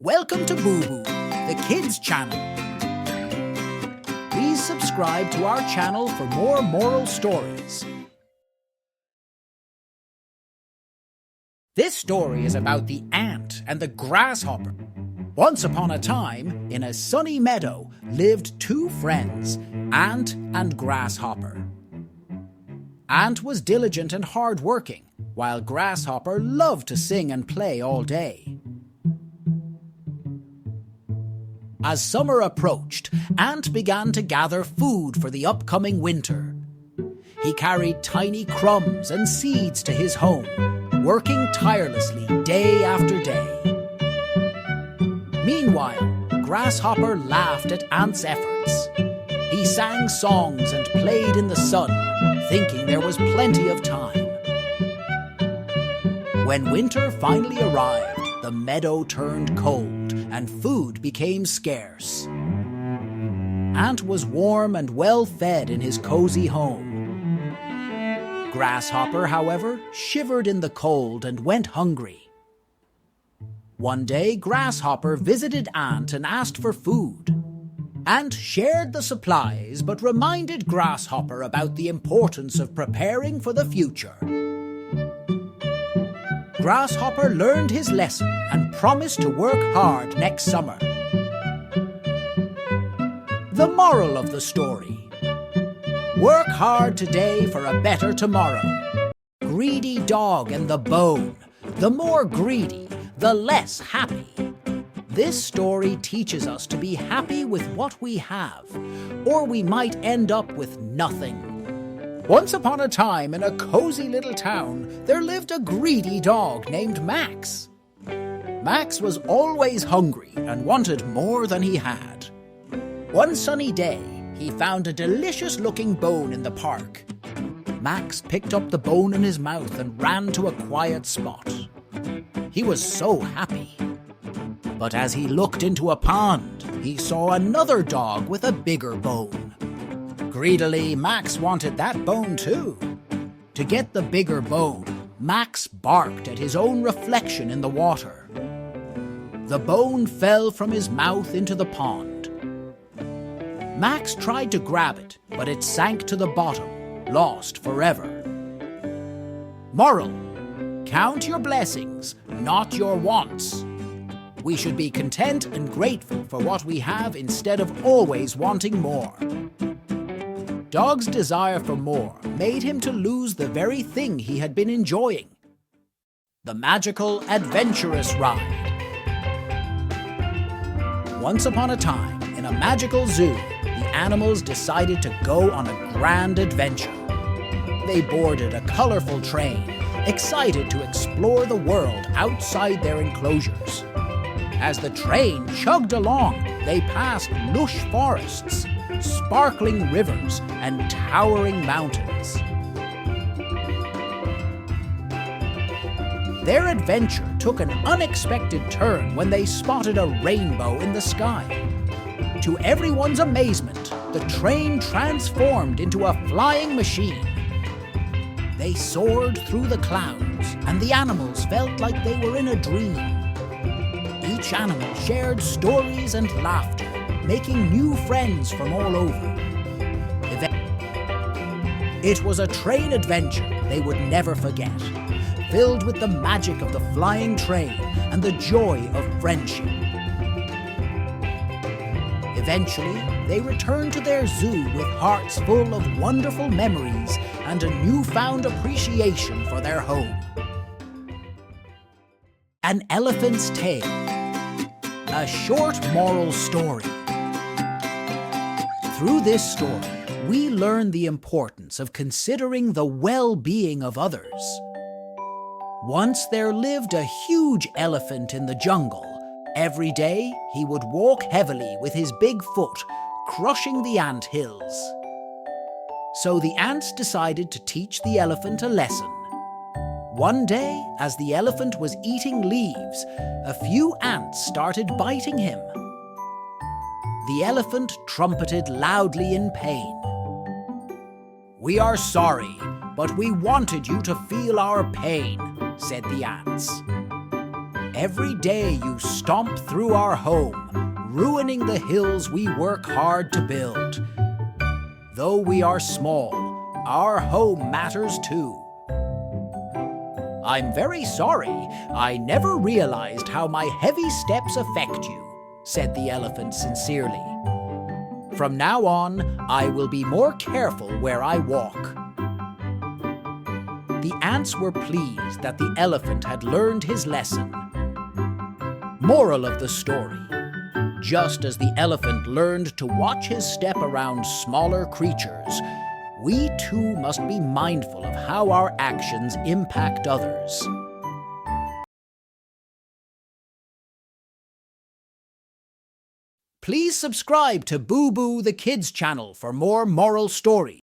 Welcome to Booboo, the kids channel. Please subscribe to our channel for more moral stories. This story is about the ant and the grasshopper. Once upon a time, in a sunny meadow, lived two friends, Ant and Grasshopper. Ant was diligent and hard-working, while Grasshopper loved to sing and play all day. As summer approached, Ant began to gather food for the upcoming winter. He carried tiny crumbs and seeds to his home, working tirelessly day after day. Meanwhile, Grasshopper laughed at Ant's efforts. He sang songs and played in the sun, thinking there was plenty of time. When winter finally arrived, the meadow turned cold and food became scarce. Ant was warm and well fed in his cozy home. Grasshopper, however, shivered in the cold and went hungry. One day, Grasshopper visited Ant and asked for food. Ant shared the supplies but reminded Grasshopper about the importance of preparing for the future. Grasshopper learned his lesson and promised to work hard next summer. The moral of the story: work hard today for a better tomorrow. Greedy dog and the bone. The more greedy, the less happy. This story teaches us to be happy with what we have, or we might end up with nothing. Once upon a time, in a cozy little town, there lived a greedy dog named Max. Max was always hungry and wanted more than he had. One sunny day, he found a delicious-looking bone in the park. Max picked up the bone in his mouth and ran to a quiet spot. He was so happy. But as he looked into a pond, he saw another dog with a bigger bone. Greedily, Max wanted that bone too. To get the bigger bone, Max barked at his own reflection in the water. The bone fell from his mouth into the pond. Max tried to grab it, but it sank to the bottom, lost forever. Moral: count your blessings, not your wants. We should be content and grateful for what we have instead of always wanting more. Dog's desire for more made him to lose the very thing he had been enjoying: the magical, adventurous ride. Once upon a time, in a magical zoo, the animals decided to go on a grand adventure. They boarded a colorful train, excited to explore the world outside their enclosures. As the train chugged along, they passed lush forests, sparkling rivers, and towering mountains. Their adventure took an unexpected turn when they spotted a rainbow in the sky. To everyone's amazement, the train transformed into a flying machine. They soared through the clouds, and the animals felt like they were in a dream. Each animal shared stories and laughter, making new friends from all over. It was a train adventure they would never forget, filled with the magic of the flying train and the joy of friendship. Eventually, they returned to their zoo with hearts full of wonderful memories and a newfound appreciation for their home. An Elephant's Tale. A short moral story. Through this story, we learn the importance of considering the well-being of others. Once there lived a huge elephant in the jungle. Every day, he would walk heavily with his big foot, crushing the ant hills. So the ants decided to teach the elephant a lesson. One day, as the elephant was eating leaves, a few ants started biting him. The elephant trumpeted loudly in pain. "We are sorry, but we wanted you to feel our pain," said the ants. Every day you stomp through our home, ruining the hills we work hard to build. Though we are small, our home matters too. I'm very sorry. I never realized how my heavy steps affect you, said the elephant sincerely. From now on, I will be more careful where I walk. The ants were pleased that the elephant had learned his lesson. Moral of the story: just as the elephant learned to watch his step around smaller creatures, we too must be mindful of how our actions impact others. Please subscribe to Booboo the Kids channel for more moral stories.